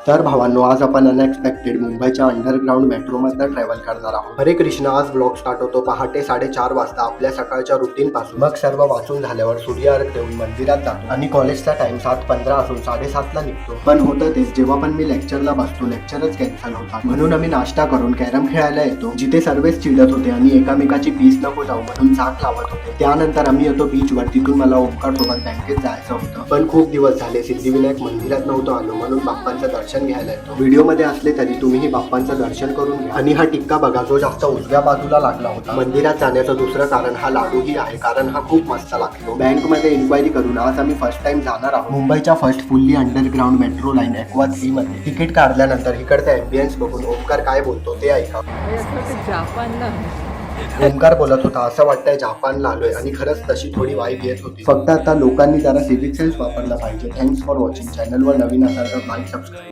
तर भावांनो, आज आपण अनएक्सपेक्टेड मुंबईच्या अंडरग्राऊंड मेट्रोमधनं ट्रॅव्हल करणार आहोत. हरे कृष्ण. आज ब्लॉग स्टार्ट होतो पहाटे 4:30 वाजता आपल्या सकाळच्या रुटीन पासून. मग सर्व वाचून झाल्यावर सूर्यार्घ देऊन मंदिरात जातो आणि कॉलेजचा टाइम 7:15 असून 7:30ला निघतो. पण होतं तेच, जेव्हा पण मी लेक्चरला बसतो लेक्चरच कॅन्सल होतात. म्हणून आम्ही नाश्ता करून कॅरम खेळायला येतो, जिथे सर्वच चिडत होते आणि एकामेकाची पीस नको जाऊ म्हणून चाक लावत होते. त्यानंतर आम्ही येतो बीचवर. तिथून मला ओमकार सोबत बँकेत जायचं होतं, पण खूप दिवस झाले सिद्धिविनायक मंदिरात नव्हतो आलो, म्हणून बाप्पांचं दर्शन घ्यायला येतो. व्हिडिओमध्ये असले तरी तुम्ही बाप्पांचं दर्शन करून घ्या. आणि हा टिक्का बघा, जो जास्त उजव्या बाजूला लागला होता. मंदिरात जाण्याचं दुसरं कारण हा लाडूही आहे, कारण हा खूप मस्त लागतो. बँकमध्ये इन्क्वायरी करून आज आम्ही फर्स्ट टाइम जाणार आहोत मुंबईच्या first fully underground metro line aqua 3 मध्ये. तिकीट काढल्यानंतर इकडचा एम्बियन्स बघून ओमकार काय बोलतो ते ऐका. जापानला ओमकार बोलत होता, असं वाटतंय जापानला आलोय, आणि खरंच तशी थोडी वाईब येत होती. फक्त आता लोकांनी जरा सिव्हिक सेन्स वापरला पाहिजे. Thanks for watching. चॅनलवर नवीन असाल तर लाईक सबस्क्राईब.